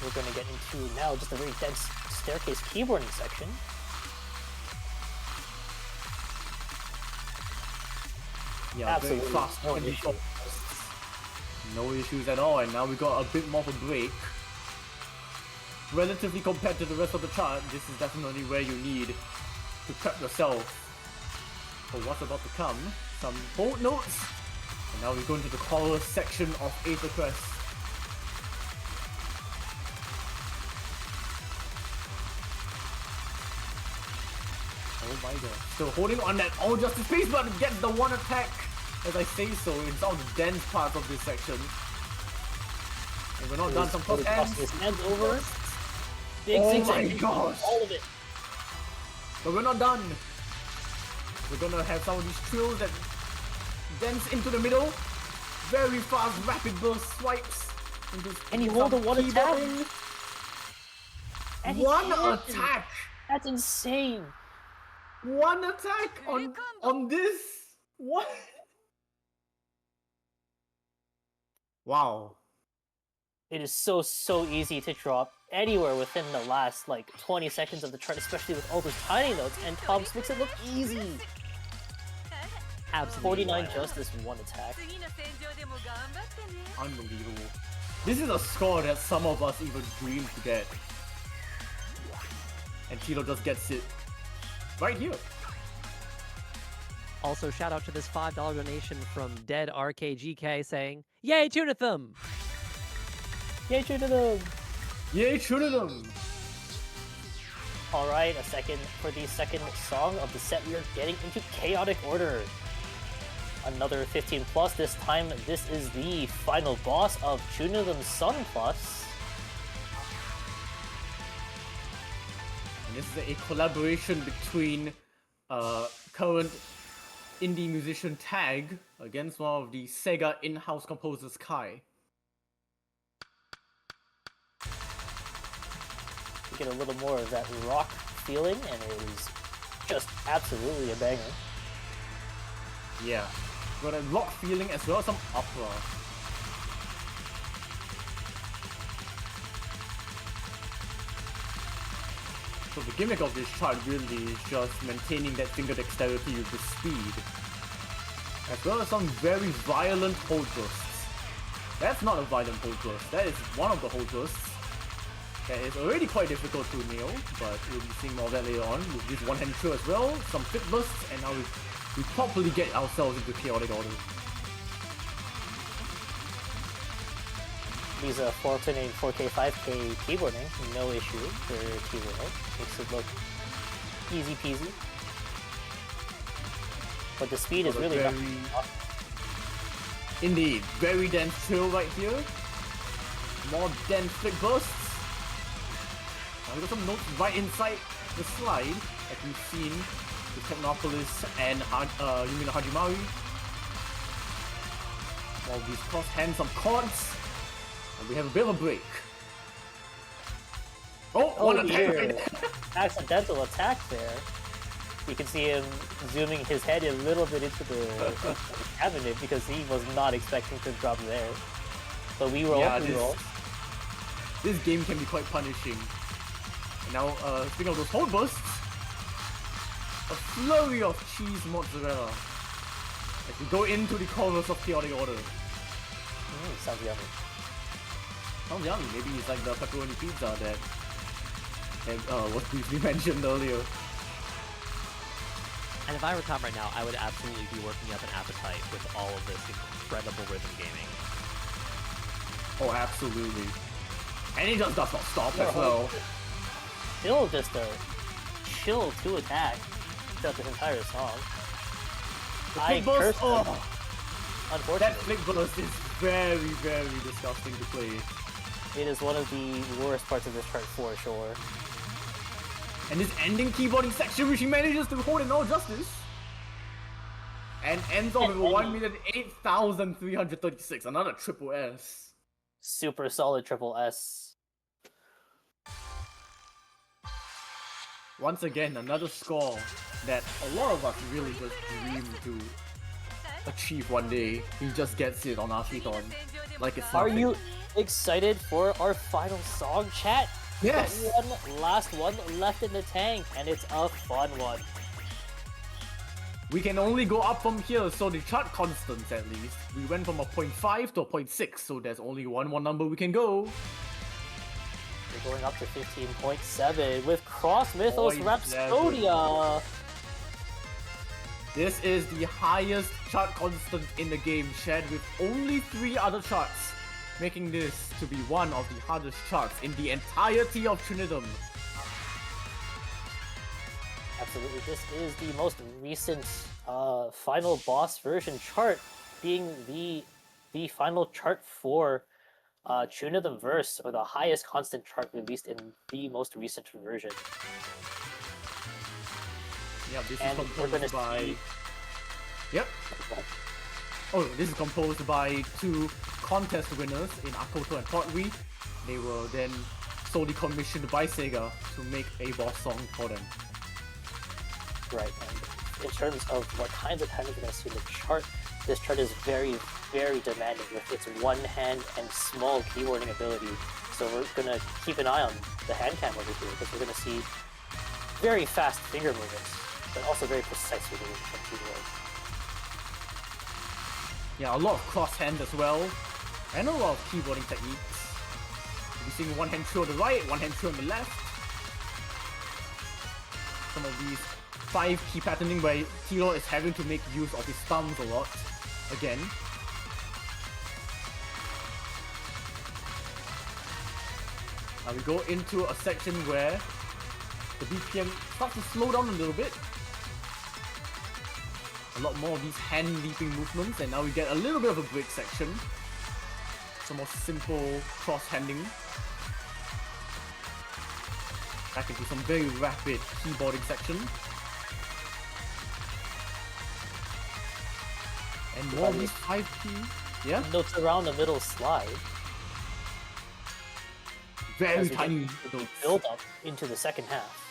We're going to get into now just a very dense staircase keyboarding section. Yeah, Absolutely, very fast no 24. issue. No issues at all, and now we got a bit more of a break. Relatively compared to the rest of the chart, this is definitely where you need to prep yourself for what's about to come. Some bold notes, And now we go into the chorus section of Aether Crest. Oh my god. Still holding on that All Justice piece, but gets the one attack as I say so in some of the dense parts of this section. And we're not done. Some cross ends. His hands over. Big Oh zigzag. my gosh. All of it. But we're not done. We're gonna have some of these trills that dance into the middle. Very fast, rapid burst swipes. And you hold the one attack. And he One can. attack. That's insane. One attack on this. What? Wow. It is so easy to drop anywhere within the last like 20 seconds of the chart, especially with all those tiny notes, and Tom's makes it look easy. Absolutely. 49 wild. justice, one attack. Unbelievable. This is a score that some of us even dream to get. And Tilo just gets it right here. Also, shout out to this $5 donation from Dead RKGK saying, "Yay, CHUNITHM!" Yay, CHUNITHM! Yay, CHUNITHM! Alright, a second for the second song of the set. We are getting into chaotic order. Another 15 plus. This time, this is the final boss of CHUNITHM Sun Plus. And this is a collaboration between current indie musician Tag against one of the Sega in-house composers Kai. We get a little more of that rock feeling, and it is just absolutely a banger. Yeah. Got a rock feeling as well as some opera. So the gimmick of this chart really is just maintaining that finger dexterity with the speed. As well as some very violent hold bursts. That's not a violent hold burst, that is one of the hold bursts. That is already quite difficult to nail, but we'll be seeing more of that later on. With this one-hand throw as well, some fit bursts, and now we properly get ourselves into chaotic order. These 4-pin and 4K, 5K keyboarding, no issue for keyboard. Makes it look easy peasy. But the speed is really not. Indeed, very dense trill right here. More dense flick bursts. Now we got some notes right inside the slide, as we've seen with Technopolis and Yumina Hajimari. All these cross hands, some chords. And we have a bit of a break. Oh, one attack right there. Accidental attack there. You can see him zooming his head a little bit into the cabinet because he was not expecting to drop there. But we roll, Yeah, we roll. This game can be quite punishing. And now, speaking of those hold bursts, a flurry of cheese mozzarella as we go into the chorus of chaotic order. Sounds yummy. Sounds yummy. Maybe it's like the pepperoni pizza that was briefly mentioned earlier. And if I were Tom right now, I would absolutely be working up an appetite with all of this incredible rhythm gaming. Oh, absolutely. And he just does not stop as well. Still just a chill 2 attack throughout this entire song. Flick burst, oh, that Unfortunately, flick burst is very, very disgusting to play. it is one of the worst parts of this chart for sure. And this ending keyboarding section, which he manages to hold in all justice. And ends off with a 1,008,336, another triple S. Super solid triple S. Once again, another score that a lot of us really just dream to achieve one day. He just gets it on Archiethon. Like it's Are nothing. you excited for our final song, chat? Yes! Got one last one left in the tank, and it's a fun one. We can only go up from here, so the chart constants at least. We went from a 0.5 to a 0.6, so there's only one more number we can go. We're going up to 15.7 with Cross Mythos 0.7. Rhapsodia. This is the highest chart constant in the game, shared with only 3 other charts, making this to be one of the hardest charts in the entirety of CHUNITHM. Absolutely, this is the most recent final boss version chart, being the final chart for CHUNITHM Verse, or the highest constant chart released in the most recent version. Yep, this And is we're gonna composed by... see- Yep. Oh, this is composed by 2 contest winners in Akoto and Potri. They were then solely commissioned by Sega to make a boss song for them. Right, and in terms of what kinds of timings we're going to see in the chart, this chart is very, very demanding with its one hand and small keyboarding ability. So we're going to keep an eye on the hand cam over here, because we're going to see very fast finger movements, but also very precise finger movements from keyboard. Yeah, a lot of cross hand as well, and a lot of keyboarding techniques. You'll be seeing one hand through on the right, one hand through on the left. Some of these 5 key patterning where tluo is having to make use of his thumbs a lot. Again. Now we go into a section where the BPM starts to slow down a little bit. A lot more of these hand leaping movements, and now we get a little bit of a break section. Some more simple cross-handing. Back into some very rapid keyboarding section. And more of these 5 key... Yeah? Notes around the middle slide. Very as we tiny get the notes. build up into the second half.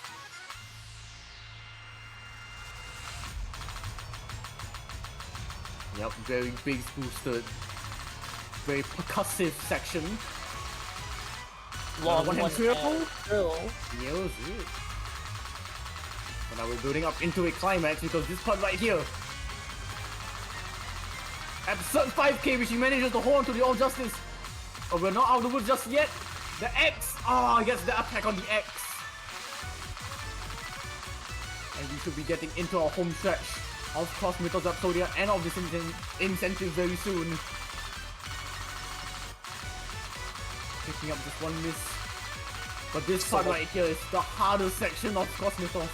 Yep, very bass boosted. Very percussive section. Long one hand triple. trill. Yes, it. And now we're building up into a climax because this part right here. Episode 5k, which he manages to hold on to the All Justice. But we're not out of the woods just yet. The X! Oh, gets the attack on the X. And we should be getting into our home stretch of Cross Mythos Rapsodia and of this incentive very soon. Picking up just one miss. But this part right here is the hardest section of Cross Mythos.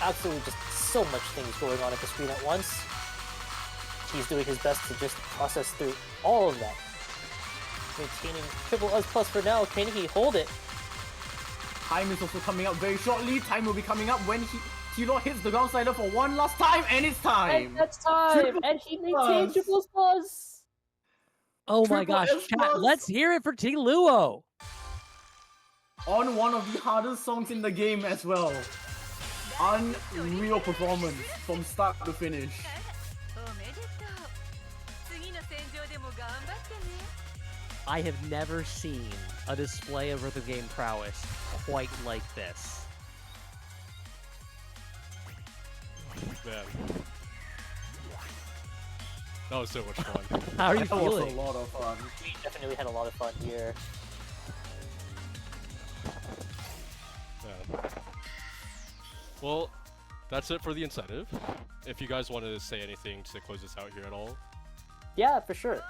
Absolutely just so much things going on at the screen at once. He's doing his best to just process through all of that. Maintaining triple S plus for now. Can he hold it? Time is also coming up very shortly. Time will be coming up when tluo hits the ground slider for one last time, and it's time! And that's time! Triple And he maintained S. triple S plus! Oh my Triple gosh, S chat, plus. let's hear it for tluo! On one of the hardest songs in the game as well. Unreal performance from start to finish. I have never seen a display of rhythm game prowess quite like this. Man. That was so much fun. How are you That was a feeling? lot of fun. We definitely had a lot of fun here. Man. Well, that's it for the incentive. If you guys wanted to say anything to close this out here at all. Yeah, for sure.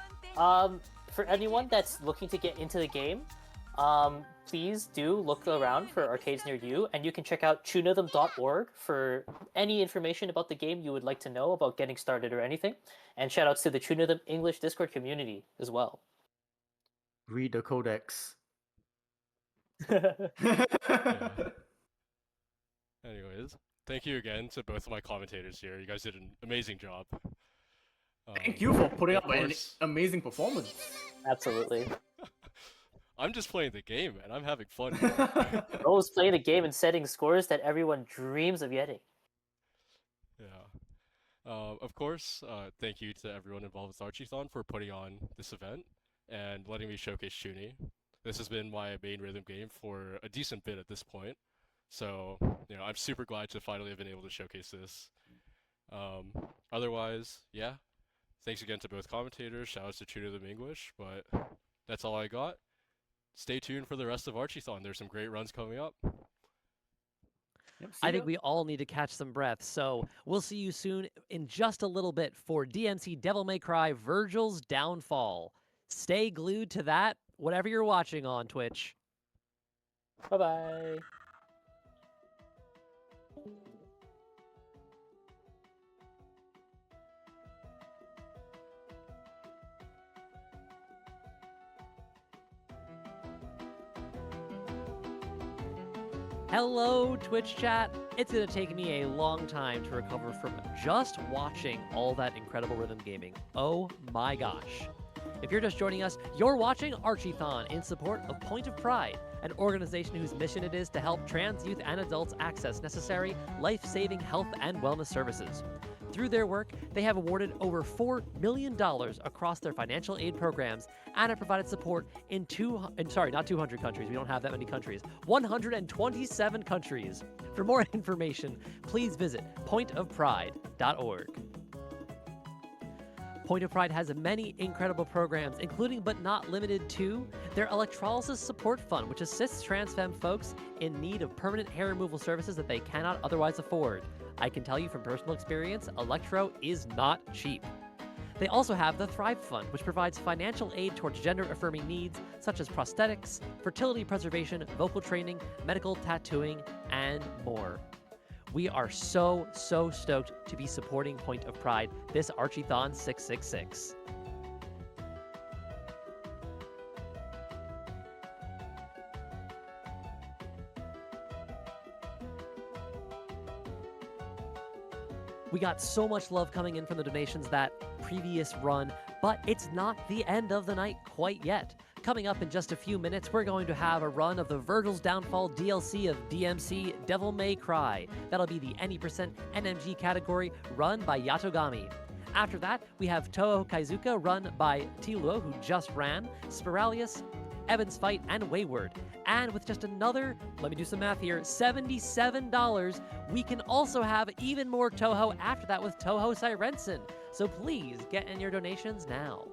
For anyone that's looking to get into the game, please do look around for arcades near you, and you can check out CHUNITHM.org for any information about the game you would like to know about getting started or anything. And shoutouts to the CHUNITHM English Discord community as well. Read the codex. Yeah. Anyways, thank you again to both of my commentators here. You guys did an amazing job. Thank you for putting of up an course. amazing performance. Absolutely. I'm just playing the game and I'm having fun. Always playing the game and setting scores that everyone dreams of getting. Yeah. Of course, thank you to everyone involved with Archiethon for putting on this event and letting me showcase Chuni. This has been my main rhythm game for a decent bit at this point. So, I'm super glad to finally have been able to showcase this. Otherwise, yeah. Thanks again to both commentators. Shoutouts to CHUNITHM English, but that's all I got. Stay tuned for the rest of Archiethon. There's some great runs coming up. Yep, see I think ya. we all need to catch some breath. So we'll see you soon in just a little bit for DMC Devil May Cry Virgil's Downfall. Stay glued to that, whatever you're watching on Twitch. Bye-bye. Hello, Twitch chat. It's going to take me a long time to recover from just watching all that incredible rhythm gaming. Oh my gosh. If you're just joining us, you're watching Archiethon in support of Point of Pride, an organization whose mission it is to help trans youth and adults access necessary, life-saving health and wellness services. Through their work, they have awarded over $4 million across their financial aid programs and have provided support in not 200 countries, we don't have that many countries, 127 countries. For more information, please visit pointofpride.org. Point of Pride has many incredible programs, including but not limited to their Electrolysis Support Fund, which assists trans femme folks in need of permanent hair removal services that they cannot otherwise afford. I can tell you from personal experience, electro is not cheap. They also have the Thrive Fund, which provides financial aid towards gender-affirming needs such as prosthetics, fertility preservation, vocal training, medical tattooing, and more. We are so stoked to be supporting Point of Pride this Archiethon 666. We got so much love coming in from the donations that previous run, but it's not the end of the night quite yet. Coming up in just a few minutes, we're going to have a run of the Virgil's Downfall DLC of DMC Devil May Cry. That'll be the Any% NMG category run by Yatogami. After that, we have Toho Kaizuka run by tluo, who just ran, Spiralius, Evan's Fight, and Wayward. And with just another, let me do some math here, $77, we can also have even more Toho after that with Toho Sirensen. So please get in your donations now.